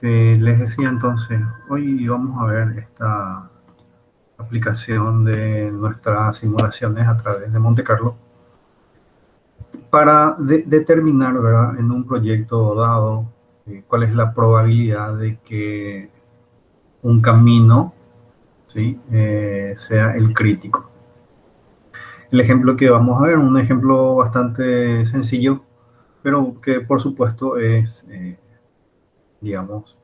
Les decía entonces, hoy vamos a ver esta aplicación de nuestras simulaciones a través de Monte Carlo para determinar, ¿verdad?, en un proyecto dado, cuál es la probabilidad de que un camino, ¿sí?, sea el crítico. El ejemplo que vamos a ver, un ejemplo bastante sencillo, pero que por supuesto es, digamos,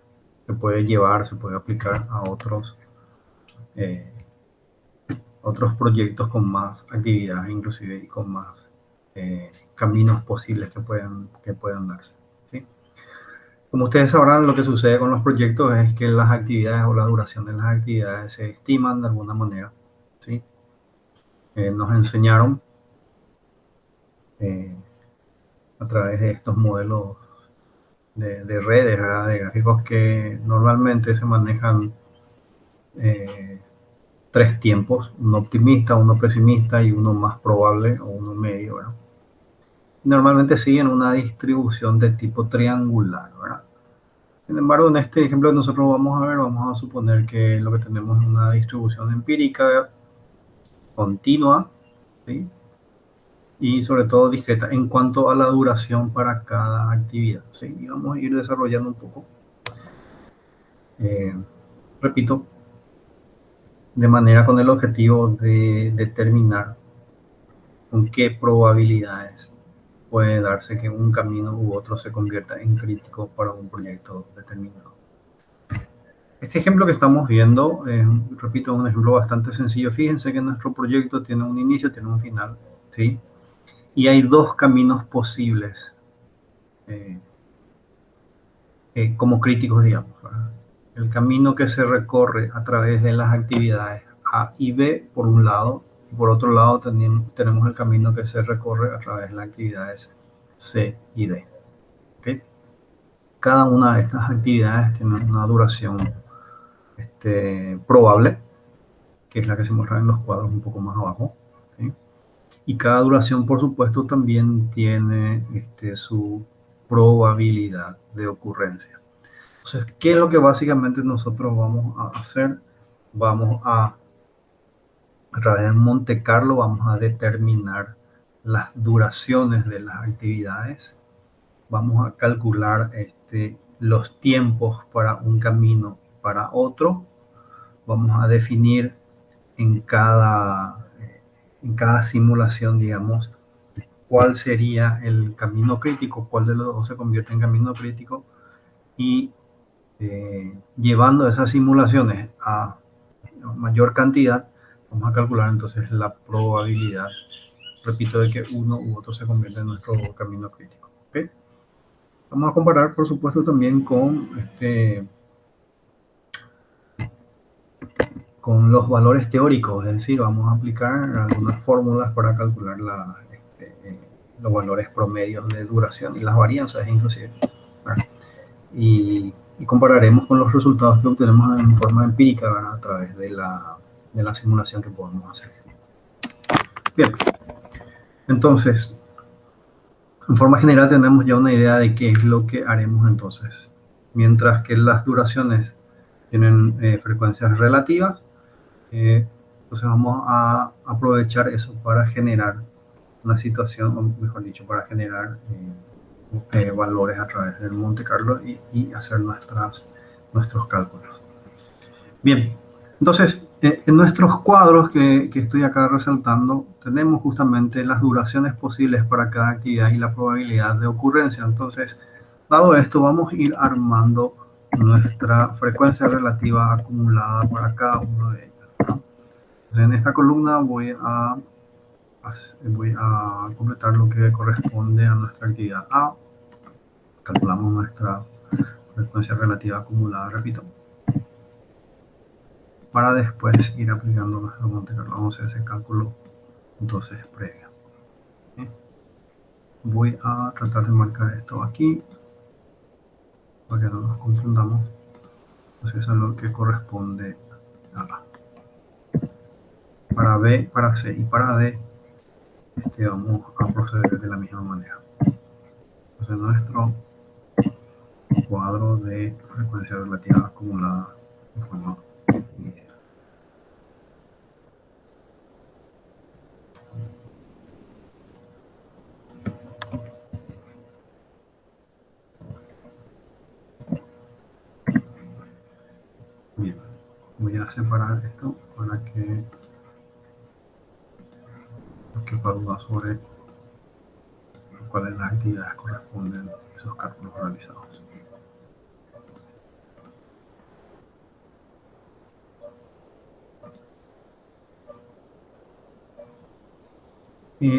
se puede aplicar a eh, otros proyectos con más actividades, inclusive, y con más caminos posibles que puedan darse, ¿sí? Como ustedes sabrán, lo que sucede con los proyectos es que las actividades o la duración de las actividades se estiman de alguna manera, ¿sí? Nos enseñaron eh, a través de estos modelos de redes, ¿verdad?, de gráficos, que normalmente se manejan eh, tres tiempos: uno optimista, uno pesimista y uno más probable, o uno medio, ¿verdad? Normalmente siguen una distribución de tipo triangular, ¿verdad? Sin embargo, en este ejemplo que nosotros vamos a ver, vamos a suponer que lo que tenemos es una distribución empírica continua, ¿sí?, y sobre todo discreta en cuanto a la duración para cada actividad, ¿sí? Y vamos a ir desarrollando un poco, eh, repito, de manera con el objetivo de determinar con qué probabilidades puede darse que un camino u otro se convierta en crítico para un proyecto determinado. Este ejemplo que estamos viendo, repito, es un ejemplo bastante sencillo. Fíjense que nuestro proyecto tiene un inicio, tiene un final, ¿sí? Y hay dos caminos posibles eh, como críticos, digamos, ¿verdad? El camino que se recorre a través de las actividades A y B, por un lado, y por otro lado tenemos el camino que se recorre a través de las actividades C y D, ¿okay? Cada una de estas actividades tiene una duración probable, que es la que se muestra en los cuadros un poco más abajo, ¿sí? Y cada duración, por supuesto, también tiene su probabilidad de ocurrencia. Entonces, ¿qué es lo que básicamente nosotros vamos a hacer? Vamos a través de Monte Carlo, vamos a determinar las duraciones de las actividades, vamos a calcular los tiempos para un camino y para otro, vamos a definir en cada simulación, digamos, cuál sería el camino crítico, cuál de los dos se convierte en camino crítico, y llevando esas simulaciones a mayor cantidad, vamos a calcular entonces la probabilidad, repito, de que uno u otro se convierta en nuestro camino crítico, ¿okay? Vamos a comparar, por supuesto, también con los valores teóricos, es decir, vamos a aplicar algunas fórmulas para calcular los valores promedios de duración y las varianzas, inclusive, ¿verdad? Y compararemos con los resultados que obtenemos en forma empírica, ¿verdad?, a través de la simulación que podemos hacer. Bien, entonces, en forma general tenemos ya una idea de qué es lo que haremos entonces. Mientras que las duraciones tienen frecuencias relativas, entonces vamos a aprovechar eso para generar una situación, o mejor dicho, para generar valores a través del Monte Carlo y hacer nuestros cálculos. Bien, entonces, en nuestros cuadros que estoy acá resaltando, tenemos justamente las duraciones posibles para cada actividad y la probabilidad de ocurrencia. Entonces, dado esto, vamos a ir armando nuestra frecuencia relativa acumulada para cada uno de ellos, ¿no? Entonces, en esta columna voy a completar lo que corresponde a nuestra actividad A. Calculamos nuestra frecuencia relativa acumulada, repito, para después ir aplicando nuestro Monte Carlo. Vamos a hacer ese cálculo entonces previo. ¿Sí? Voy a tratar de marcar esto aquí para que no nos confundamos. Entonces eso es lo que corresponde a A. Para B, para C y para D, vamos a proceder de la misma manera. Entonces nuestro cuadro de frecuencia relativa acumulada de forma inicial. Bien, voy a separar esto para que no quepa duda sobre cuáles las actividades corresponden a esos cálculos realizados.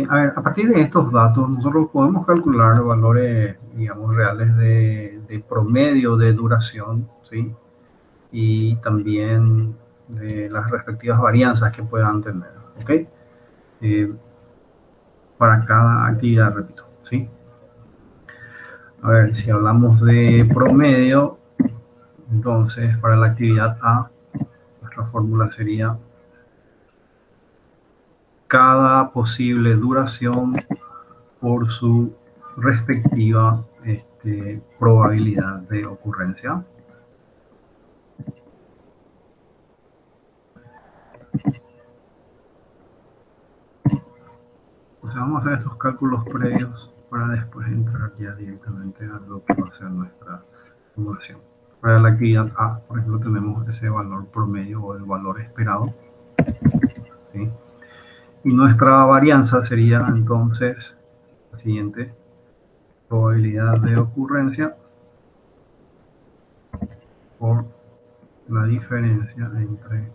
A ver, a partir de estos datos, nosotros podemos calcular valores, digamos, reales de promedio de duración, ¿sí? Y también de las respectivas varianzas que puedan tener, ¿ok? Para cada actividad, repito, ¿sí? A ver, si hablamos de promedio, entonces para la actividad A, nuestra fórmula sería cada posible duración por su respectiva probabilidad de ocurrencia. Pues vamos a hacer estos cálculos previos para después entrar ya directamente a lo que va a ser nuestra simulación. Para la actividad A, por ejemplo, tenemos ese valor promedio o el valor esperado, ¿sí? Y nuestra varianza sería entonces la siguiente: probabilidad de ocurrencia por la diferencia entre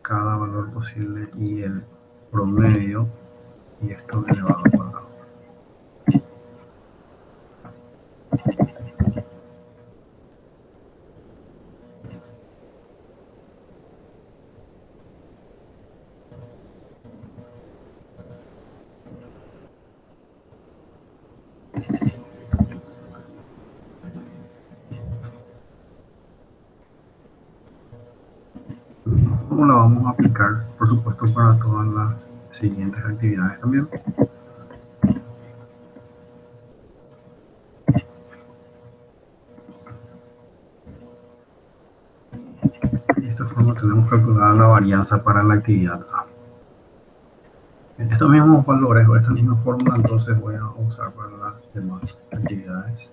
cada valor posible y el promedio, y esto elevado al cuadrado. ¿Cómo la vamos a aplicar? Por supuesto, para todas las siguientes actividades también. De esta forma tenemos calculada la varianza para la actividad A. En estos mismos valores o esta misma fórmula, entonces voy a usar para las demás actividades.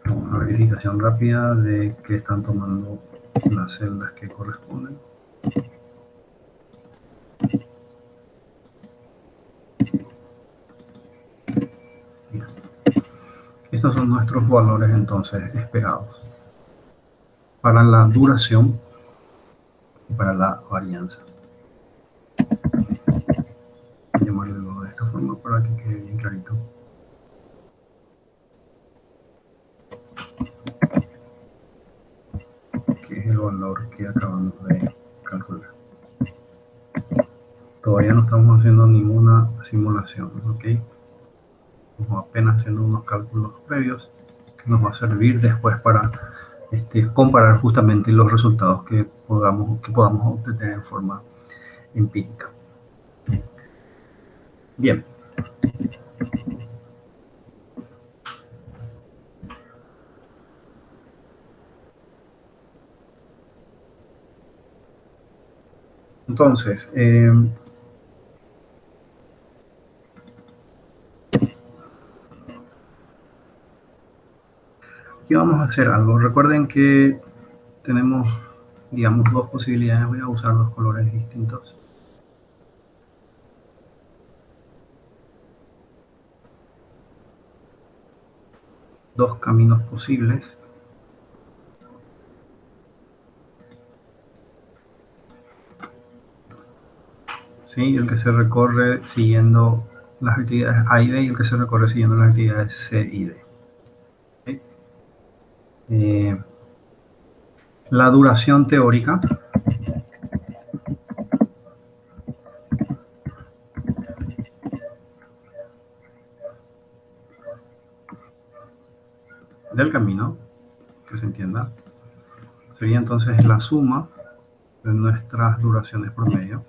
Una verificación rápida de que están tomando las celdas que corresponden. Bien. Estos son nuestros valores entonces esperados para la duración y para la varianza. Voy a llamarlo de esta forma para que quede bien clarito. Que es el valor que acabamos de calcular. Todavía no estamos haciendo ninguna simulación, ¿ok? Estamos apenas haciendo unos cálculos previos que nos va a servir después para comparar justamente los resultados que podamos obtener en forma empírica. Bien. Entonces, aquí vamos a hacer algo. Recuerden que tenemos, digamos, dos posibilidades. Voy a usar dos colores distintos. Dos caminos posibles. ¿Sí? El que se recorre siguiendo las actividades A y B y el que se recorre siguiendo las actividades C y D. ¿Sí? La duración teórica del camino, que se entienda, sería entonces la suma de nuestras duraciones promedio,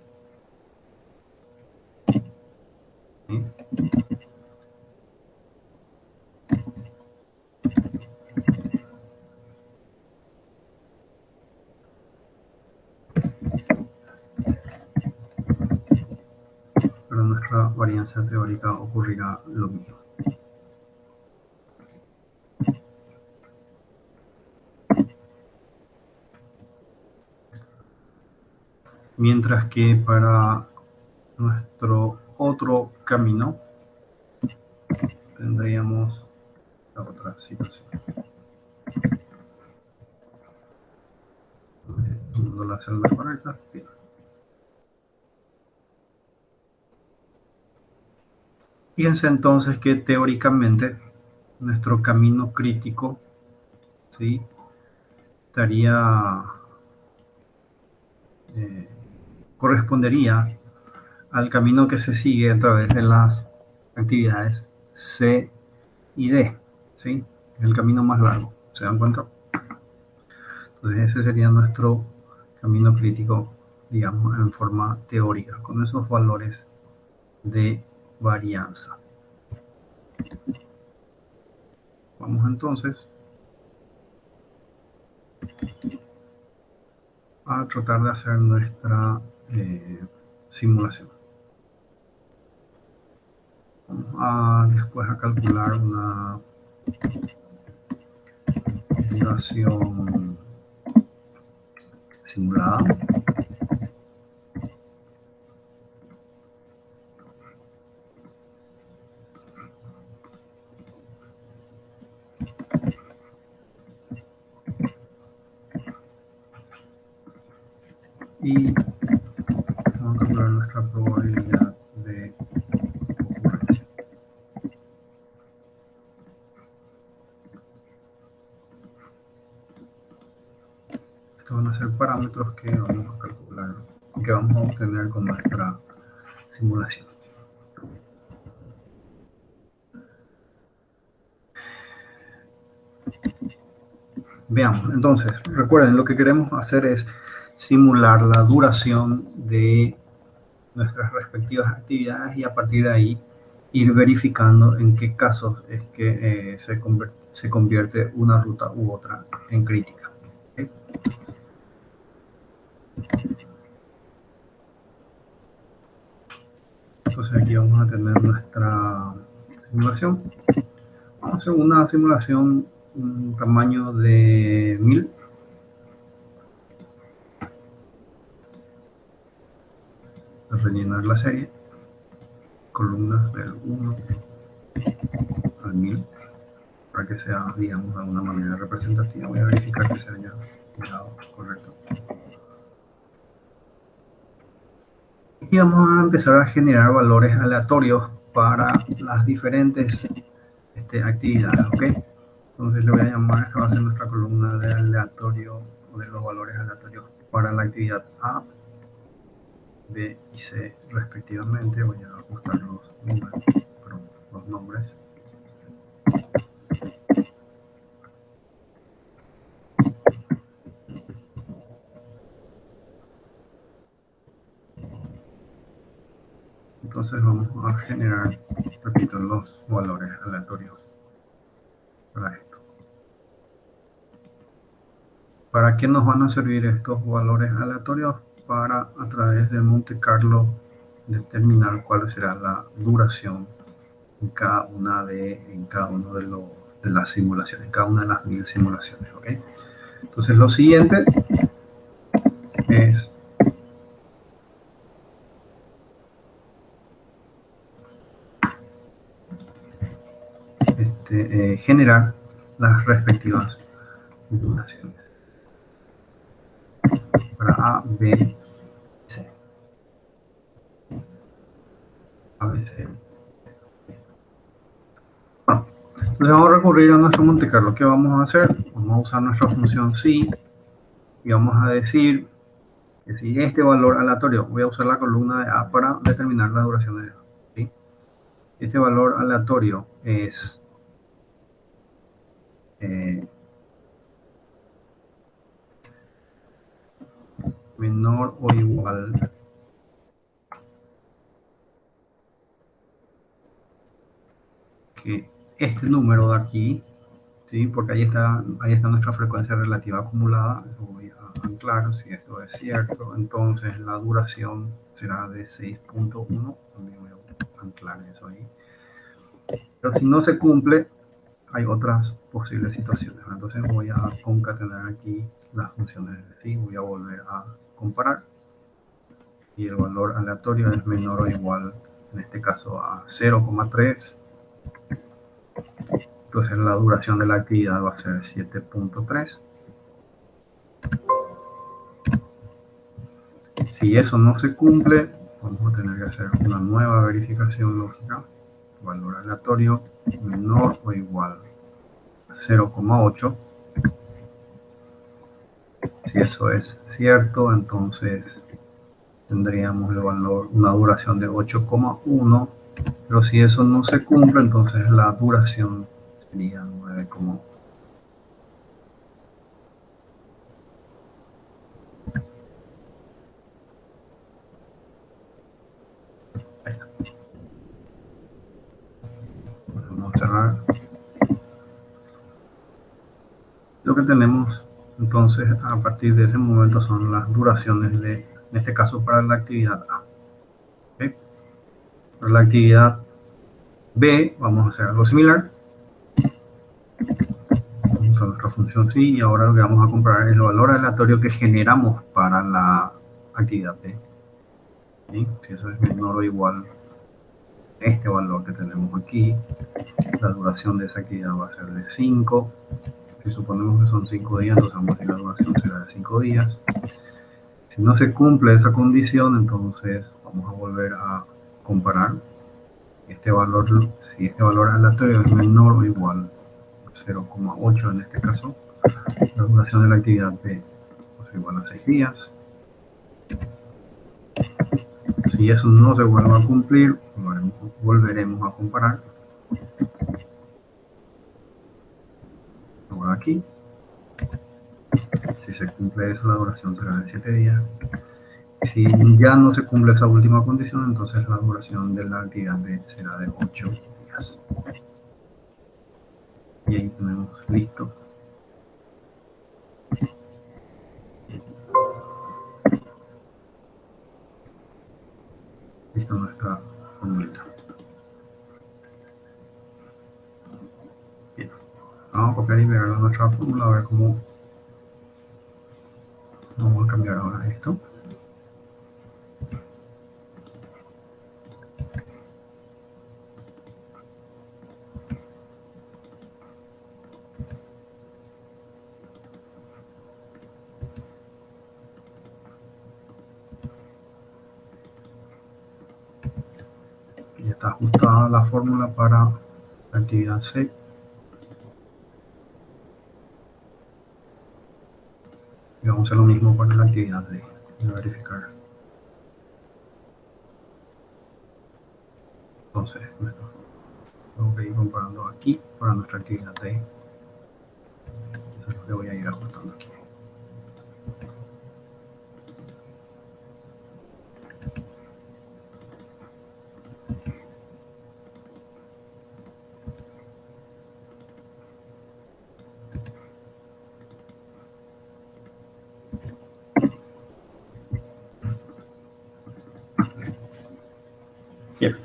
nuestra varianza teórica ocurrirá lo mismo. Mientras que para nuestro otro camino tendríamos la otra situación. Tomando las celdas correctas. Bien. Fíjense entonces que teóricamente nuestro camino crítico, ¿sí?, correspondería al camino que se sigue a través de las actividades C y D, ¿sí? El camino más largo, ¿se dan cuenta? Entonces ese sería nuestro camino crítico, digamos, en forma teórica, con esos valores de varianza. Vamos entonces a tratar de hacer nuestra simulación. Vamos a después a calcular una duración simulada. Y vamos a calcular nuestra probabilidad de ocurrencia. Estos van a ser parámetros que vamos a calcular y que vamos a obtener con nuestra simulación. Veamos, entonces, recuerden, lo que queremos hacer es simular la duración de nuestras respectivas actividades y a partir de ahí ir verificando en qué casos es que se convierte una ruta u otra en crítica. ¿Okay? Entonces aquí vamos a tener nuestra simulación. Vamos a hacer una simulación un tamaño de 1000. Rellenar la serie, columnas del 1 al 1000, para que sea, digamos, de alguna manera representativa. Voy a verificar que se haya quedado correcto. Y vamos a empezar a generar valores aleatorios para las diferentes actividades, ¿ok? Entonces le voy a llamar, esta va a ser nuestra columna de aleatorio, o de los valores aleatorios para la actividad A, B y C respectivamente. Voy a buscar los nombres. Entonces vamos a generar, repito, los valores aleatorios para esto. ¿Para qué nos van a servir estos valores aleatorios? Para, a través de Monte Carlo, determinar cuál será la duración en cada una de las simulaciones, en cada una de las 1000 simulaciones, ¿ok? Entonces lo siguiente es generar las respectivas duraciones para A, B, C. A, B, C. Bueno, entonces vamos a recurrir a nuestro Monte Carlo. ¿Qué vamos a hacer? Vamos a usar nuestra función si y vamos a decir que si este valor aleatorio, voy a usar la columna de A para determinar la duración de A, ¿sí? Este valor aleatorio es menor o igual que este número de aquí, ¿sí? Porque ahí está nuestra frecuencia relativa acumulada. Lo voy a anclar. Si esto es cierto, entonces la duración será de 6.1. También voy a anclar eso ahí. Pero si no se cumple, hay otras posibles situaciones. Entonces voy a concatenar aquí las funciones de sí, voy a volver a comparar y el valor aleatorio es menor o igual, en este caso a 0,3. Entonces la duración de la actividad va a ser 7.3. Si eso no se cumple, vamos a tener que hacer una nueva verificación lógica. Valor aleatorio menor o igual a 0,8. Si eso es cierto, entonces tendríamos el valor, una duración de 8,1. Pero si eso no se cumple, entonces la duración sería 9,1. Ahí está. Vamos a cerrar. Lo que tenemos entonces a partir de ese momento son las duraciones de, en este caso para la actividad A. ¿Okay? Para la actividad B vamos a hacer algo similar. Vamos a nuestra función sí y ahora lo que vamos a comparar es el valor aleatorio que generamos para la actividad B. ¿Sí? Si eso es menor o igual a este valor que tenemos aquí, la duración de esa actividad va a ser de 5. Si suponemos que son 5 días, entonces vamos a decir la duración será de 5 días. Si no se cumple esa condición, entonces vamos a volver a comparar este valor, si este valor aleatorio es menor o igual a 0,8 en este caso, la duración de la actividad B es igual a 6 días. Si eso no se vuelve a cumplir, volveremos a comparar. Ahora aquí, si se cumple eso, la duración será de 7 días. Si ya no se cumple esa última condición, entonces la duración de la actividad B será de 8 días. Y ahí tenemos listo. Listo nuestra formulita. Bien. Vamos a copiar y pegar nuestra fórmula, a ver cómo vamos a cambiar ahora esto. Ya está ajustada la fórmula para la actividad C. Y vamos a hacer lo mismo para la actividad D. Voy a verificar. Entonces, tengo que ir comparando aquí para nuestra actividad D. Eso es lo que voy a ir ajustando aquí. Bien.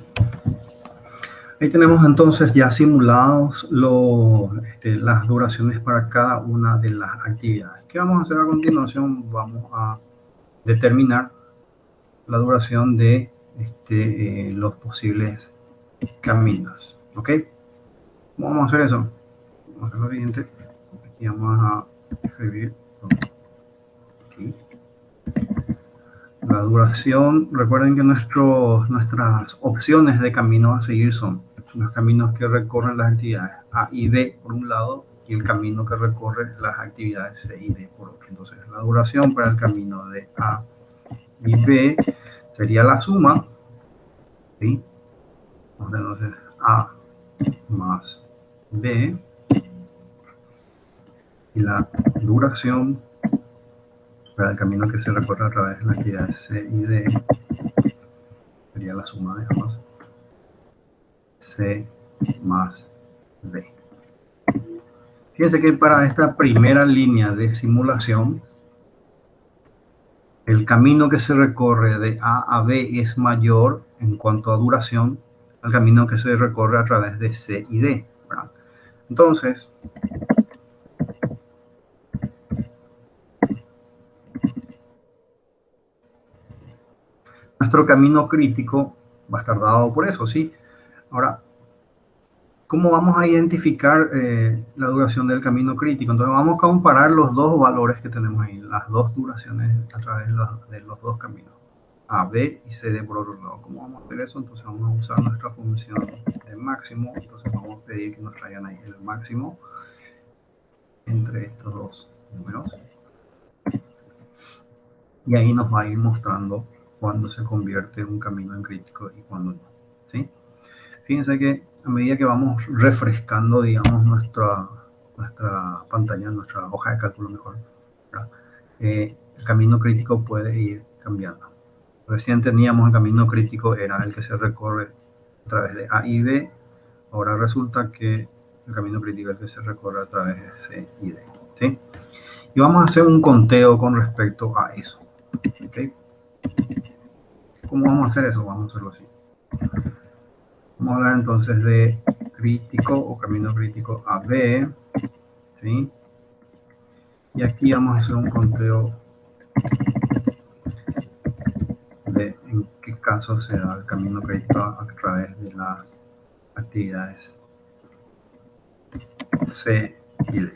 Ahí tenemos entonces ya simulados las duraciones para cada una de las actividades. ¿Qué vamos a hacer a continuación? Vamos a determinar la duración de los posibles caminos. ¿Ok? ¿Cómo vamos a hacer eso? Vamos a hacer lo siguiente. Aquí vamos a escribir aquí la duración. Recuerden que nuestras opciones de camino a seguir son los caminos que recorren las actividades A y B por un lado y el camino que recorre las actividades C y D por otro. Entonces la duración para el camino de A y B sería la suma, ¿sí? Entonces A más B y la duración para el camino que se recorre a través de las actividades C y D sería la suma de ambas, C más D. Fíjense que para esta primera línea de simulación, el camino que se recorre de A a B es mayor en cuanto a duración al camino que se recorre a través de C y D, ¿verdad? Entonces, nuestro camino crítico va a estar dado por eso, ¿sí? Ahora, ¿cómo vamos a identificar la duración del camino crítico? Entonces vamos a comparar los dos valores que tenemos ahí, las dos duraciones a través de los dos caminos, A, B y C, D por otro lado. ¿Cómo vamos a hacer eso? Entonces vamos a usar nuestra función de máximo, entonces vamos a pedir que nos traigan ahí el máximo entre estos dos números. Y ahí nos va a ir mostrando cuándo se convierte un camino en crítico y cuándo no, ¿sí? Fíjense que a medida que vamos refrescando, digamos, nuestra pantalla, nuestra hoja de cálculo mejor, el camino crítico puede ir cambiando. Recién teníamos el camino crítico, era el que se recorre a través de A y B. Ahora resulta que el camino crítico es el que se recorre a través de C y D, ¿sí? Y vamos a hacer un conteo con respecto a eso, ¿ok? ¿Cómo vamos a hacer eso? Vamos a hacerlo así. Vamos a hablar entonces de crítico o camino crítico AB, ¿sí? Y aquí vamos a hacer un conteo de en qué caso se da el camino crítico a través de las actividades C y D.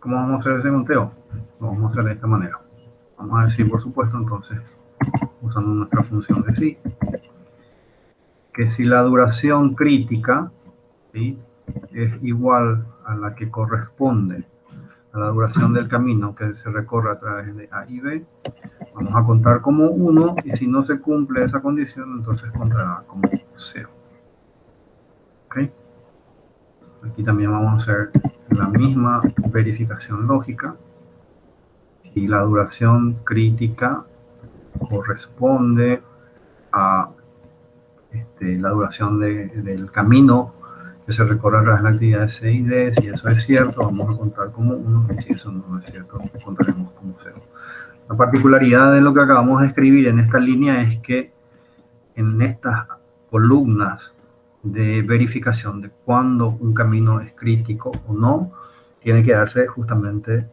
¿Cómo vamos a hacer ese conteo? Lo vamos a hacer de esta manera. Vamos a decir, por supuesto, entonces, usando nuestra función de sí, que si la duración crítica, ¿sí?, es igual a la que corresponde a la duración del camino que se recorre a través de A y B, vamos a contar como 1 y si no se cumple esa condición, entonces contará como 0. ¿Okay? Aquí también vamos a hacer la misma verificación lógica. Si la duración crítica corresponde a la duración del camino que se recorre a través de la actividad C y D, si eso es cierto, vamos a contar como 1, y si eso no es cierto, contaremos como 0. La particularidad de lo que acabamos de escribir en esta línea es que en estas columnas de verificación de cuándo un camino es crítico o no, tiene que darse justamente,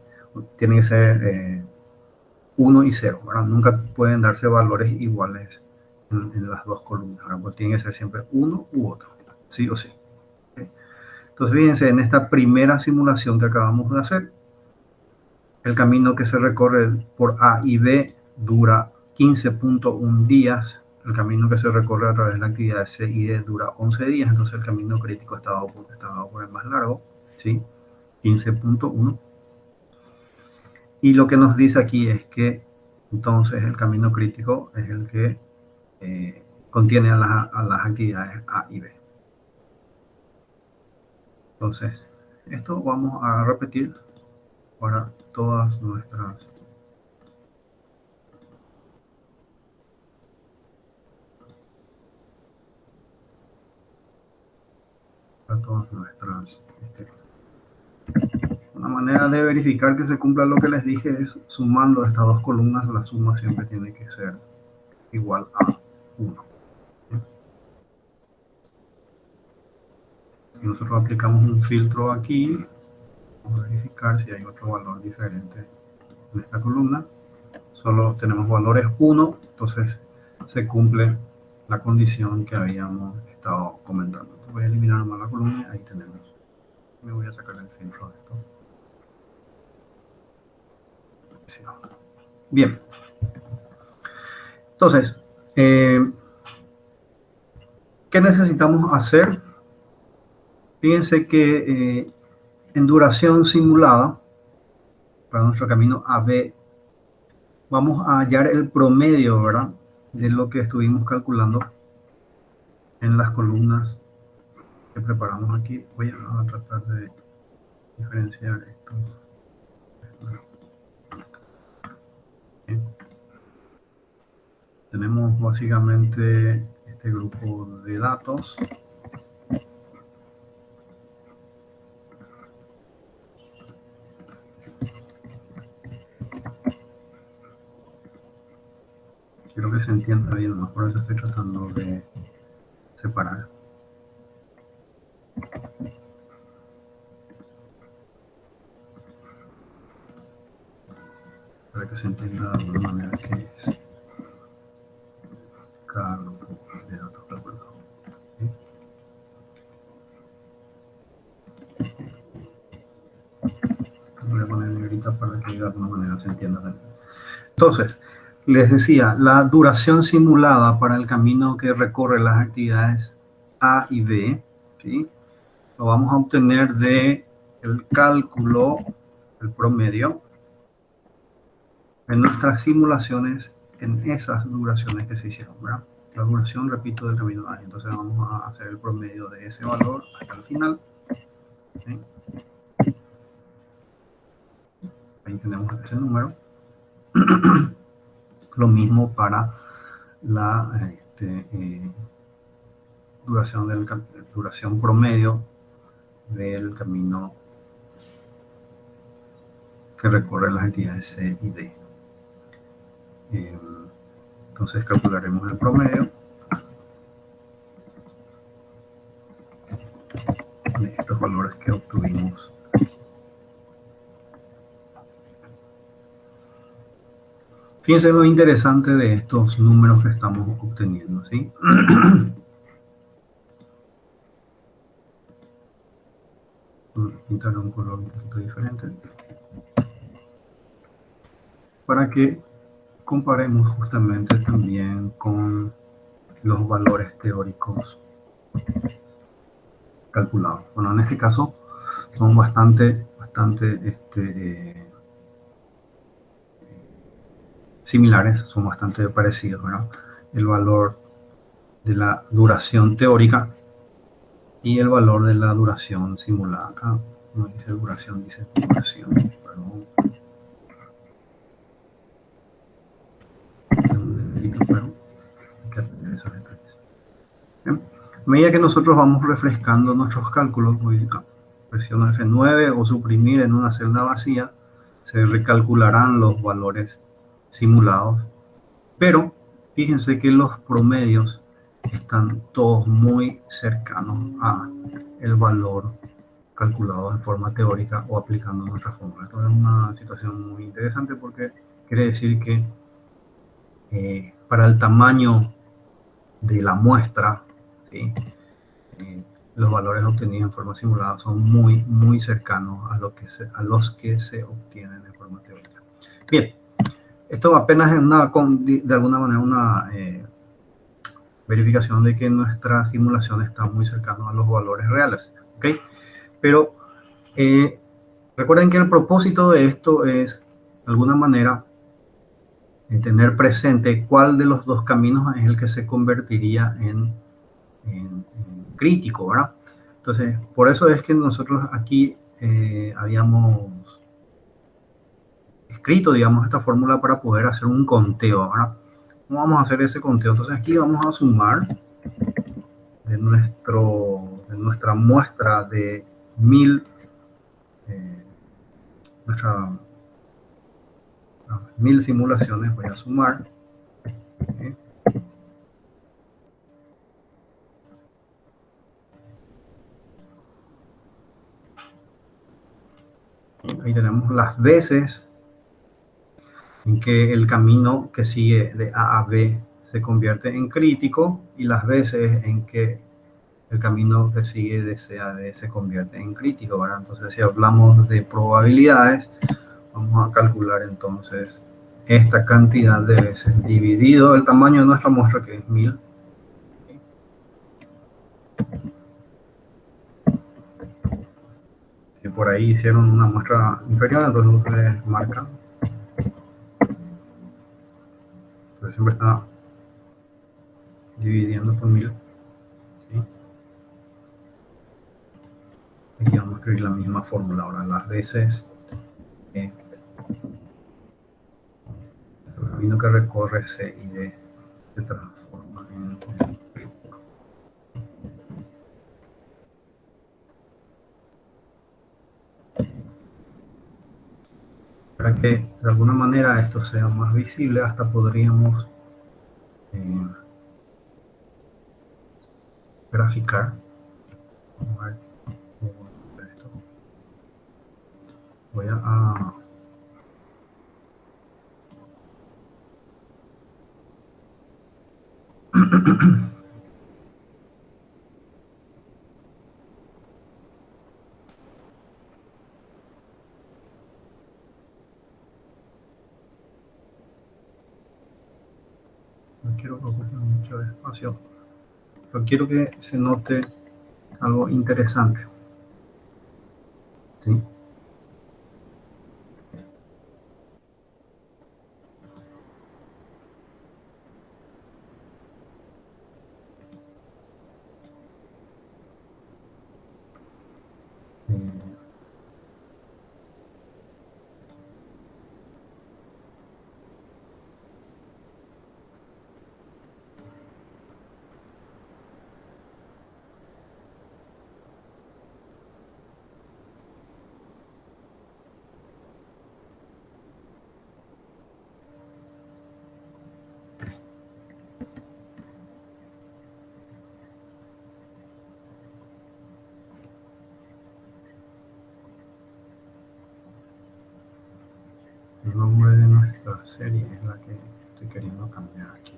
tiene que ser 1 y 0, ¿verdad? Nunca pueden darse valores iguales en las dos columnas, ¿verdad? Pues tiene que ser siempre uno u otro, sí o sí. ¿Okay? Entonces, fíjense, en esta primera simulación que acabamos de hacer, el camino que se recorre por A y B dura 15.1 días, el camino que se recorre a través de la actividad C y D dura 11 días, entonces el camino crítico está dado por el más largo, ¿sí? 15.1. Y lo que nos dice aquí es que entonces el camino crítico es el que contiene a las actividades A y B. Entonces, esto vamos a repetir para todas nuestras una manera de verificar que se cumpla lo que les dije es sumando estas dos columnas. La suma siempre tiene que ser igual a 1. Y nosotros aplicamos un filtro aquí. Vamos a verificar si hay otro valor diferente en esta columna. Solo tenemos valores 1, entonces se cumple la condición que habíamos estado comentando. Entonces voy a eliminar nomás la columna y ahí tenemos. Me voy a sacar el filtro de esto. Bien. Entonces, ¿qué necesitamos hacer? Fíjense que en duración simulada, para nuestro camino AB, vamos a hallar el promedio, ¿verdad?, de lo que estuvimos calculando en las columnas que preparamos aquí. Voy a tratar de diferenciar esto. Bien. Tenemos básicamente este grupo de datos. Quiero que se entienda bien, por eso estoy tratando de separar. Para que se entienda de alguna manera qué es cada grupo de datos calculados. ¿Sí? Voy a poner ahorita para que de alguna manera se entienda también. Entonces, les decía, la duración simulada para el camino que recorre las actividades A y B, ¿sí? Lo vamos a obtener de el cálculo, el promedio, en nuestras simulaciones, en esas duraciones que se hicieron, ¿verdad? La duración, repito, del camino A. Entonces vamos a hacer el promedio de ese valor hasta el final. ¿Sí? Ahí tenemos ese número. Lo mismo para la duración promedio del camino que recorre las entidades C y D. Entonces calcularemos el promedio de estos valores que obtuvimos. Fíjense lo interesante de estos números que estamos obteniendo, ¿sí? Pintar un color un poquito diferente para que comparemos justamente también con los valores teóricos calculados. Bueno, en este caso son bastante similares, son bastante parecidos, ¿verdad? El valor de la duración teórica y el valor de la duración simulada. Acá no dice duración, dice duración, perdón. A medida que nosotros vamos refrescando nuestros cálculos, presiono F9 o suprimir en una celda vacía, se recalcularán los valores simulados, pero fíjense que los promedios están todos muy cercanos a el valor calculado en forma teórica o aplicando nuestra fórmula. Esto es una situación muy interesante porque quiere decir que para el tamaño de la muestra, ¿sí? Los valores obtenidos en forma simulada son muy cercanos a los que se obtienen en forma teórica. Bien, esto apenas es de alguna manera una verificación de que nuestra simulación está muy cercana a los valores reales, ¿ok? Pero recuerden que el propósito de esto es, de alguna manera, tener presente cuál de los dos caminos es el que se convertiría en crítico, ¿verdad? Entonces, por eso es que nosotros aquí habíamos escrito, digamos, esta fórmula para poder hacer un conteo, ¿verdad? ¿Cómo vamos a hacer ese conteo? Entonces aquí vamos a sumar de nuestra muestra de 1000, nuestras 1000 simulaciones, voy a sumar. ¿Sí? Ahí tenemos las veces en que el camino que sigue de A a B se convierte en crítico y las veces en que el camino que sigue de C a D se convierte en crítico, ¿verdad? Entonces, si hablamos de probabilidades, vamos a calcular entonces esta cantidad de veces dividido el tamaño de nuestra muestra, que es 1000. Si por ahí hicieron una muestra inferior, entonces ustedes marcan. Entonces siempre está dividiendo por 1000. ¿Sí? Aquí vamos a escribir la misma fórmula. Ahora las veces el camino que recorre C y D se transforma en para que de alguna manera esto sea más visible, hasta podríamos graficar. Vamos a ver cómo hacer esto. Voy a no quiero que ocupe mucho espacio, pero quiero que se note algo interesante, ¿sí? Eh, el nombre de nuestra serie es la que estoy queriendo cambiar aquí.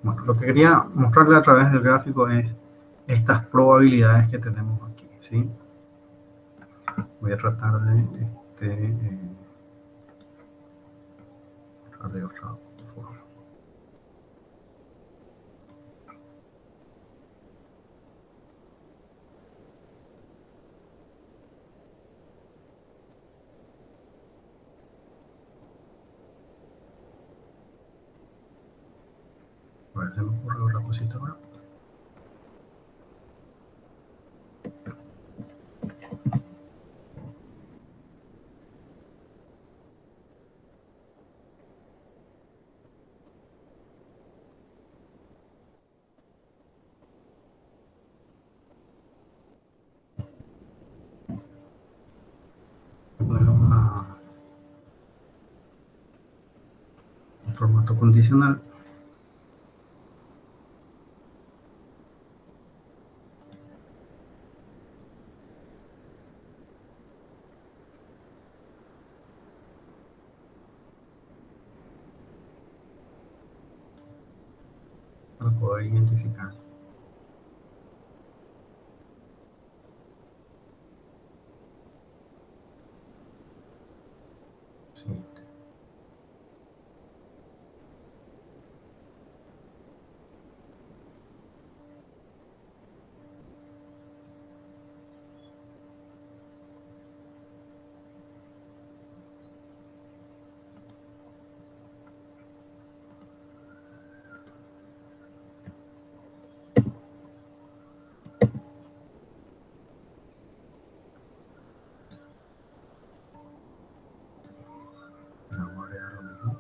Bueno, lo que quería mostrarle a través del gráfico es estas probabilidades que tenemos aquí, ¿sí? Voy a tratar de, de otra forma. A ver, se me ocurre otra cosita ahora. Poner un formato condicional. Para poder identificar. Sí. Vamos a agregar lo mismo.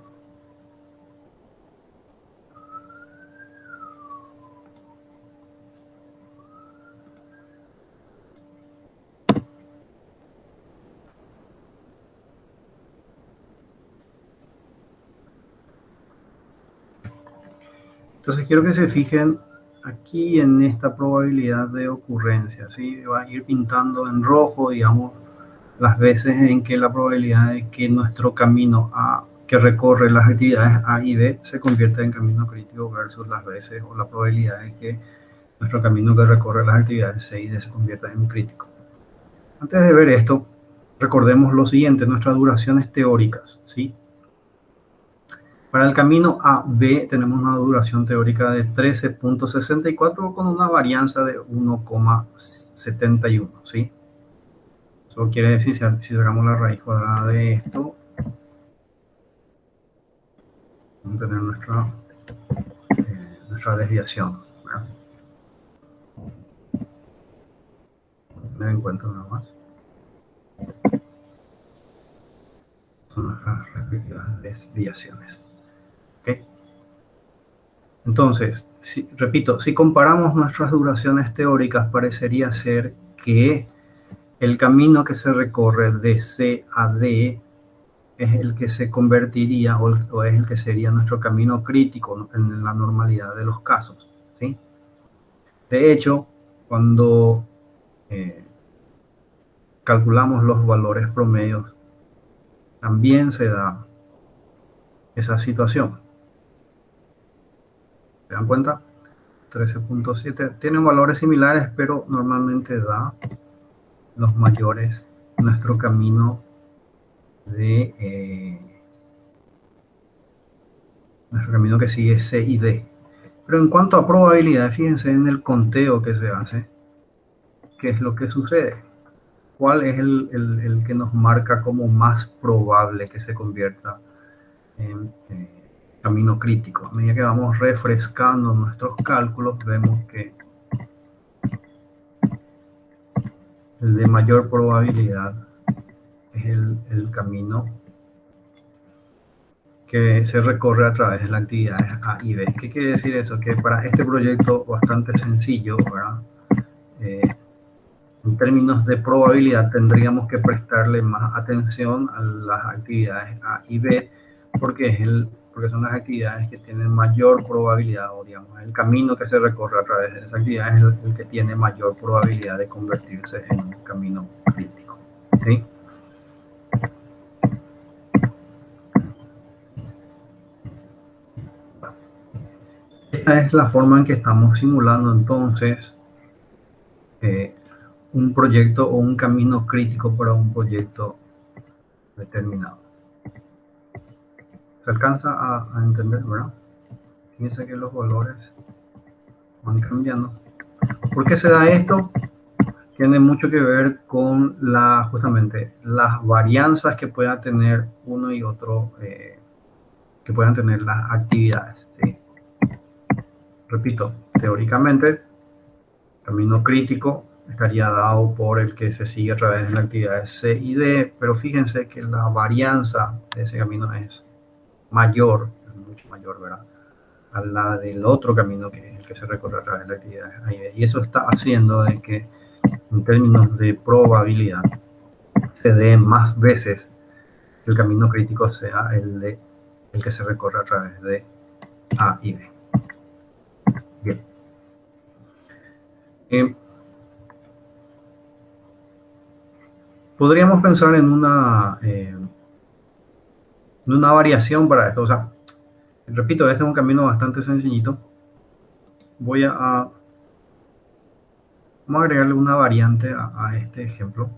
Entonces quiero que se fijen aquí en esta probabilidad de ocurrencia, ¿sí? Va a ir pintando en rojo, digamos, las veces en que la probabilidad de que nuestro camino A, que recorre las actividades A y B, se convierta en camino crítico versus las veces o la probabilidad de que nuestro camino que recorre las actividades C y D se convierta en crítico. Antes de ver esto, recordemos lo siguiente, nuestras duraciones teóricas, ¿sí? Para el camino A, B tenemos una duración teórica de 13.64 con una varianza de 1,71, ¿sí? Eso quiere decir, si sacamos la raíz cuadrada de esto, vamos a tener nuestra nuestra desviación, ¿verdad? Tener en cuenta nada más son nuestras respectivas desviaciones. ¿Okay? Entonces, repito, si comparamos nuestras duraciones teóricas, parecería ser que el camino que se recorre de C a D es el que se convertiría o es el que sería nuestro camino crítico en la normalidad de los casos, ¿sí? De hecho, cuando calculamos los valores promedios, también se da esa situación. ¿Se dan cuenta? 13.7 tienen valores similares, pero normalmente da los mayores nuestro camino nuestro camino que sigue C y D. Pero en cuanto a probabilidad, fíjense en el conteo que se hace, qué es lo que sucede, cuál es el que nos marca como más probable que se convierta en camino crítico. A medida que vamos refrescando nuestros cálculos, vemos que el de mayor probabilidad es el camino que se recorre a través de las actividades A y B. ¿Qué quiere decir eso? Que para este proyecto bastante sencillo, ¿verdad? En términos de probabilidad tendríamos que prestarle más atención a las actividades A y B porque son las actividades que tienen mayor probabilidad, o digamos, el camino que se recorre a través de esas actividades es el que tiene mayor probabilidad de convertirse en un camino crítico. ¿Sí? Esta es la forma en que estamos simulando entonces un proyecto o un camino crítico para un proyecto determinado. Se alcanza a entender, ¿verdad? Fíjense que los valores van cambiando. ¿Por qué se da esto? Tiene mucho que ver con justamente las varianzas que puedan tener uno y otro, que puedan tener las actividades. ¿Sí? Repito, teóricamente, camino crítico estaría dado por el que se sigue a través de las actividades C y D, pero fíjense que la varianza de ese camino es mayor, es mucho mayor, ¿verdad? A la del otro camino que es el que se recorre a través de las actividades A y B. Y eso está haciendo de que en términos de probabilidad se dé más veces que el camino crítico sea el que se recorre a través de A y B. Bien. Podríamos pensar en una variación para esto. O sea, repito, este es un camino bastante sencillito. Vamos a agregarle una variante a este ejemplo.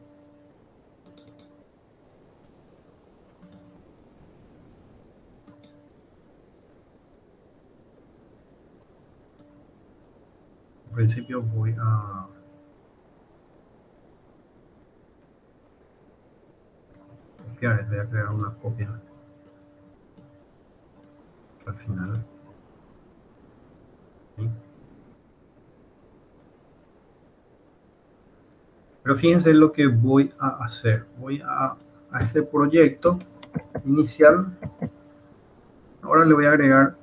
En principio voy a copiar, voy a crear una copia al final. ¿Sí? Pero fíjense lo que voy a hacer. Voy a este proyecto inicial. Ahora le voy a agregar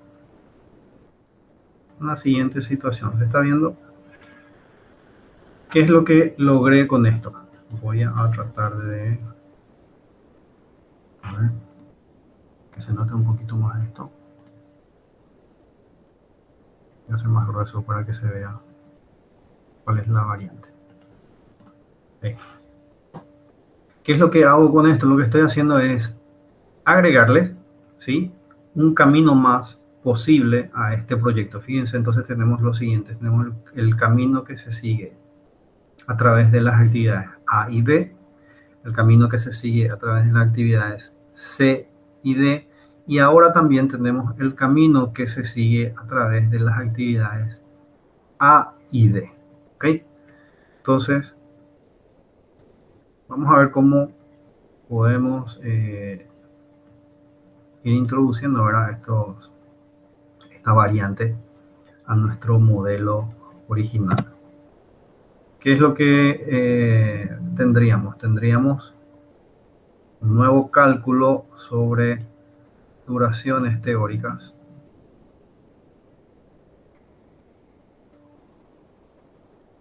una siguiente situación. ¿Se está viendo? ¿Qué es lo que logré con esto? Voy a tratar de a ver, que se note un poquito más esto. Voy a hacer más grueso para que se vea cuál es la variante. ¿Qué es lo que hago con esto? Lo que estoy haciendo es agregarle, ¿sí?, un camino más posible a este proyecto. Fíjense, entonces tenemos lo siguiente. Tenemos el camino que se sigue a través de las actividades A y B, el camino que se sigue a través de las actividades C y D, y ahora también tenemos el camino que se sigue a través de las actividades A y D. ¿Ok? Entonces, vamos a ver cómo podemos ir introduciendo, ¿verdad?, esta variante a nuestro modelo original. ¿Qué es lo que tendríamos? Tendríamos un nuevo cálculo sobre duraciones teóricas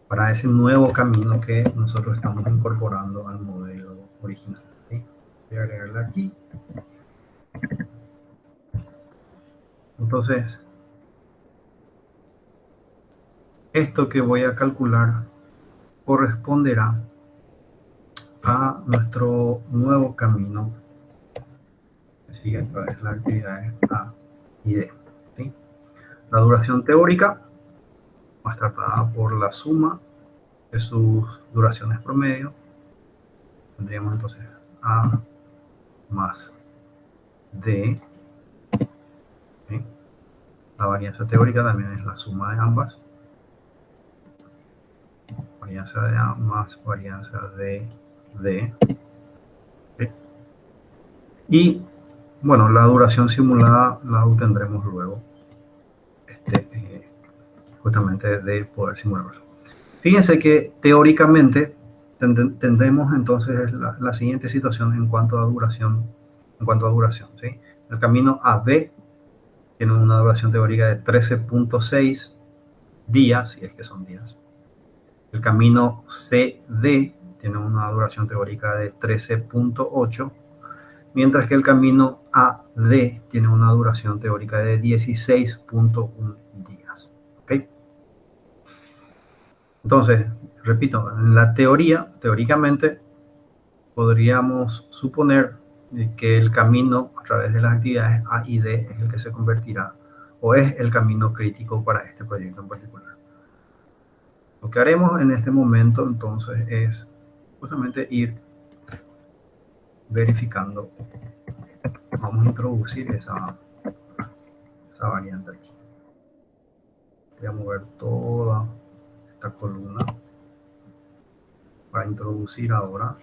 para ese nuevo camino que nosotros estamos incorporando al modelo original. ¿Sí? Voy a agregarle aquí. Entonces, esto que voy a calcular corresponderá a nuestro nuevo camino que sigue a través de las actividades A y D. ¿Sí? La duración teórica va a estar dada por la suma de sus duraciones promedio. Tendríamos entonces A más D. ¿Sí? La varianza teórica también es la suma de ambas. Varianza de A más varianza de D. ¿Sí? Y bueno, la duración simulada la obtendremos luego, justamente de poder simularlo. Fíjense que teóricamente tendremos entonces la siguiente situación en cuanto a duración. ¿Sí? El camino AB tiene una duración teórica de 13.6 días, si es que son días. El camino CD tiene una duración teórica de 13.8, mientras que el camino AD tiene una duración teórica de 16.1 días. ¿Okay? Entonces, repito, en la teoría, teóricamente, podríamos suponer que el camino a través de las actividades A y D es el que se convertirá o es el camino crítico para este proyecto en particular. Lo que haremos en este momento entonces es justamente ir verificando. Vamos a introducir esa variante aquí. Voy a mover toda esta columna para introducir ahora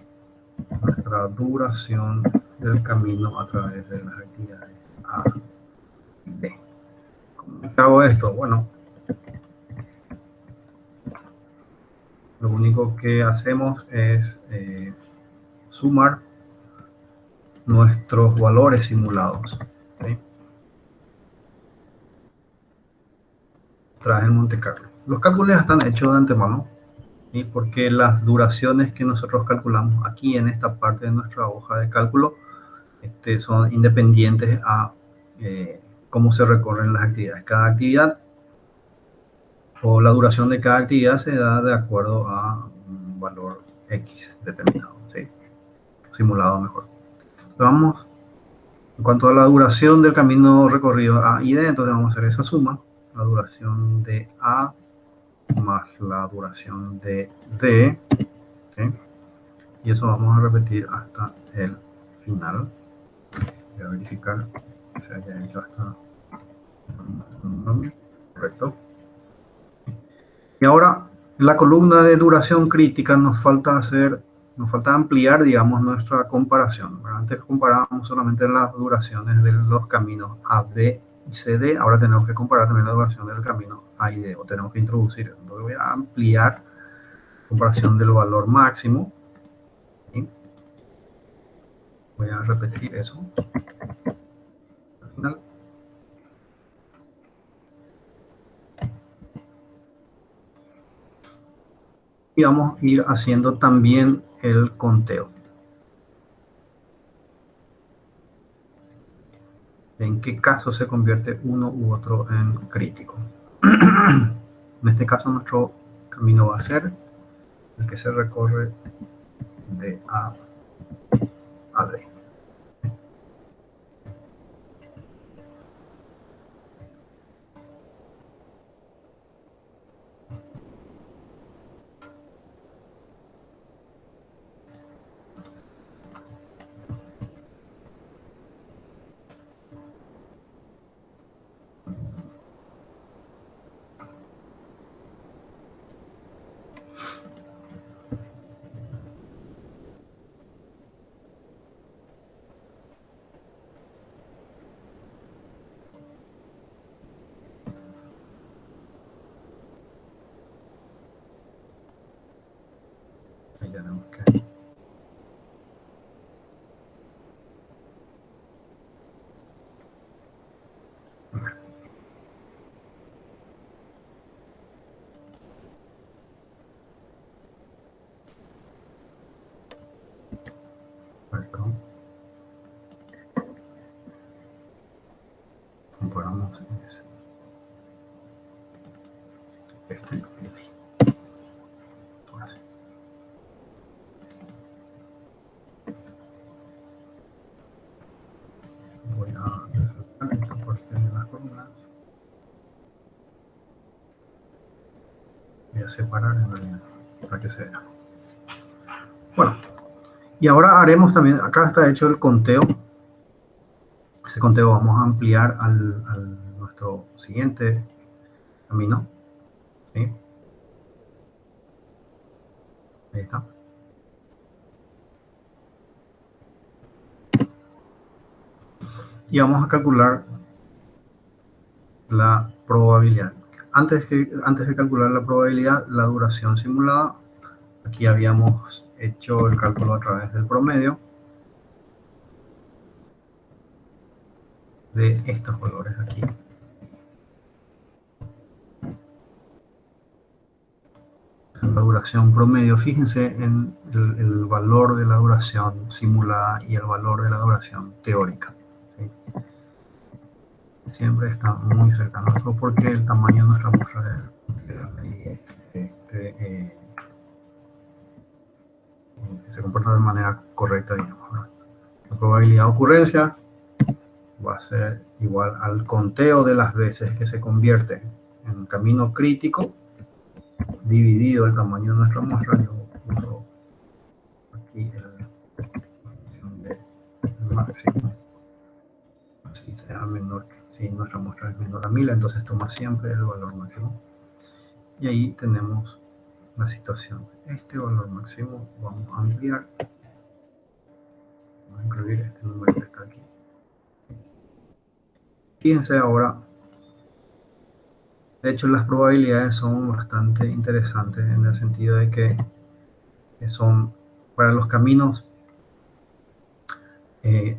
nuestra duración del camino a través de las actividades A y D. ¿Cómo hago esto? Bueno, lo único que hacemos es sumar nuestros valores simulados, ¿sí? Tras el Monte Carlo. Los cálculos están hechos de antemano, ¿sí? Porque las duraciones que nosotros calculamos aquí en esta parte de nuestra hoja de cálculo son independientes a cómo se recorren las actividades. Cada actividad o la duración de cada actividad se da de acuerdo a un valor X determinado, ¿sí? Simulado mejor. Vamos, en cuanto a la duración del camino recorrido A y D, entonces vamos a hacer esa suma, la duración de A más la duración de D, ¿sí? Y eso vamos a repetir hasta el final. Voy a verificar que se haya hecho hasta correcto. Y ahora, en la columna de duración crítica nos falta ampliar, digamos, nuestra comparación. Antes comparábamos solamente las duraciones de los caminos A, B y C, D. Ahora tenemos que comparar también la duración del camino A y D, o tenemos que introducir. Entonces voy a ampliar comparación del valor máximo. ¿Sí? Voy a repetir eso. Al final. Y vamos a ir haciendo también el conteo. En qué caso se convierte uno u otro en crítico. En este caso nuestro camino va a ser el que se recorre de A a D. tenemos que... Perdón. Comparamos este. Ahora sí. Voy a resaltar esta parte de las columnas. Voy a separar en realidad para que se vea. Bueno, y ahora haremos también, acá está hecho el conteo. Ese conteo vamos a ampliar al nuestro siguiente camino. ¿Sí? Ahí está. Y vamos a calcular la probabilidad. Antes de calcular la probabilidad, la duración simulada, aquí habíamos hecho el cálculo a través del promedio de estos valores aquí. La duración promedio, fíjense en el valor de la duración simulada y el valor de la duración teórica. ¿Sí? Siempre está muy cercano, eso porque el tamaño de nuestra muestra se comporta de manera correcta, digamos, ¿no? La probabilidad de ocurrencia va a ser igual al conteo de las veces que se convierte en un camino crítico dividido el tamaño de nuestra muestra. Yo uso aquí el máximo, si sea menor, si nuestra muestra es menor a 1000, entonces toma siempre el valor máximo. Y ahí tenemos la situación. Este valor máximo vamos a ampliar. Vamos a incluir este número que está aquí. Fíjense ahora, de hecho las probabilidades son bastante interesantes en el sentido de que son para los caminos que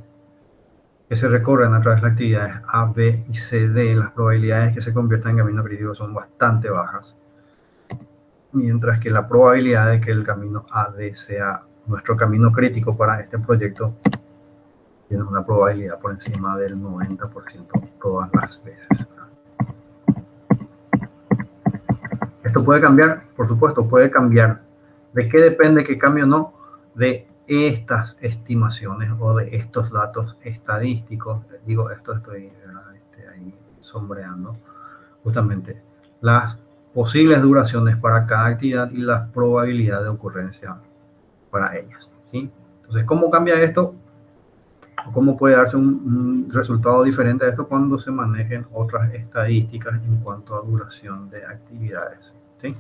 se recorren a través de las actividades A, B y C, D, las probabilidades que se conviertan en camino crítico son bastante bajas. Mientras que la probabilidad de que el camino A, D sea nuestro camino crítico para este proyecto tiene una probabilidad por encima del 90% todas las veces. Esto puede cambiar, por supuesto, puede cambiar. ¿De qué depende que cambie o no? De estas estimaciones o de estos datos estadísticos. Digo, esto estoy ahí sombreando justamente las posibles duraciones para cada actividad y la probabilidad de ocurrencia para ellas, ¿sí? Entonces, ¿cómo cambia esto? ¿Cómo puede darse un resultado diferente a esto cuando se manejen otras estadísticas en cuanto a duración de actividades? ¿Sí?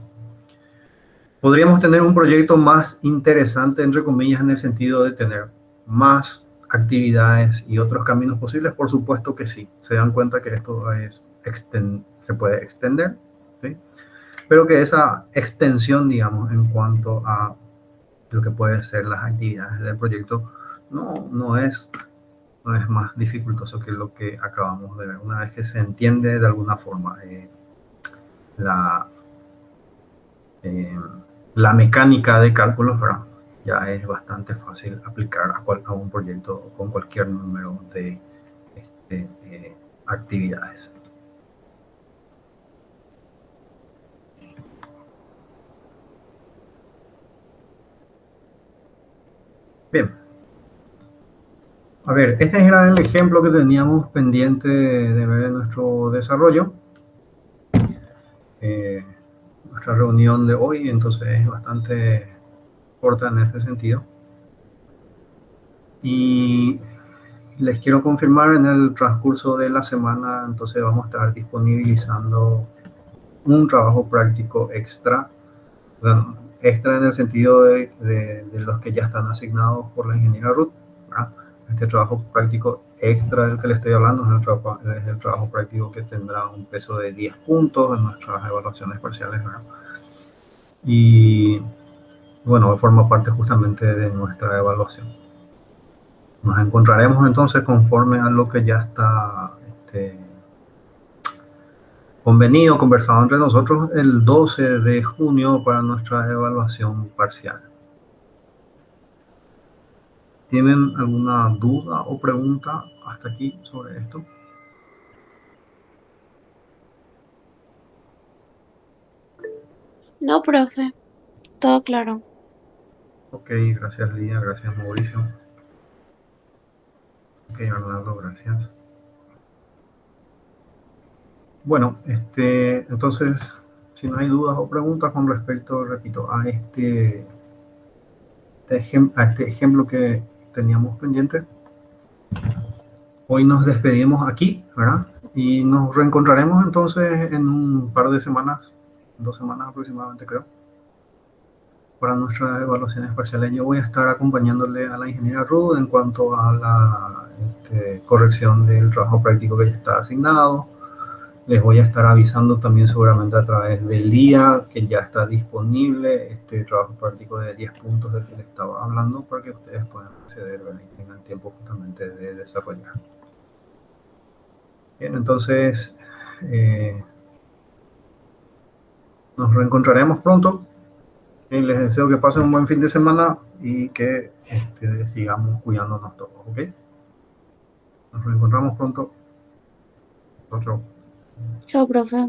¿Podríamos tener un proyecto más interesante, entre comillas, en el sentido de tener más actividades y otros caminos posibles? Por supuesto que sí. Se dan cuenta que esto se puede extender, ¿sí? Pero que esa extensión, digamos, en cuanto a lo que pueden ser las actividades del proyecto, no es más dificultoso que lo que acabamos de ver. Una vez que se entiende de alguna forma la mecánica de cálculos, ¿verdad? Ya es bastante fácil aplicar a un proyecto con cualquier número de actividades. Bien. A ver, este era el ejemplo que teníamos pendiente de ver en nuestro desarrollo. Nuestra reunión de hoy, entonces, es bastante corta en este sentido. Y les quiero confirmar en el transcurso de la semana, entonces vamos a estar disponibilizando un trabajo práctico extra, bueno, extra en el sentido de los que ya están asignados por la ingeniera Ruth, ¿verdad? Este trabajo práctico extra del que le estoy hablando es el trabajo práctico que tendrá un peso de 10 puntos en nuestras evaluaciones parciales, ¿verdad? Y Bueno, forma parte justamente de nuestra evaluación. Nos encontraremos entonces conforme a lo que ya está convenido, conversado entre nosotros el 12 de junio para nuestra evaluación parcial. ¿Tienen alguna duda o pregunta hasta aquí sobre esto? No, profe, todo claro. Ok, gracias Lidia, gracias Mauricio. Ok, Arnaldo, gracias. Bueno, entonces, si no hay dudas o preguntas con respecto, repito, a a este ejemplo que teníamos pendiente, hoy nos despedimos aquí, ¿verdad? Y nos reencontraremos entonces en un par de semanas, 2 semanas aproximadamente creo, para nuestras evaluaciones parciales. Yo voy a estar acompañándole a la ingeniera Ruth en cuanto a la corrección del trabajo práctico que ya está asignado. Les voy a estar avisando también seguramente a través del día que ya está disponible este trabajo práctico de 10 puntos del que les estaba hablando para que ustedes puedan acceder y tengan tiempo justamente de desarrollar. Bien, entonces nos reencontraremos pronto. Y les deseo que pasen un buen fin de semana y que sigamos cuidándonos todos, ¿ok? Nos reencontramos pronto. Otro. Chao, profe.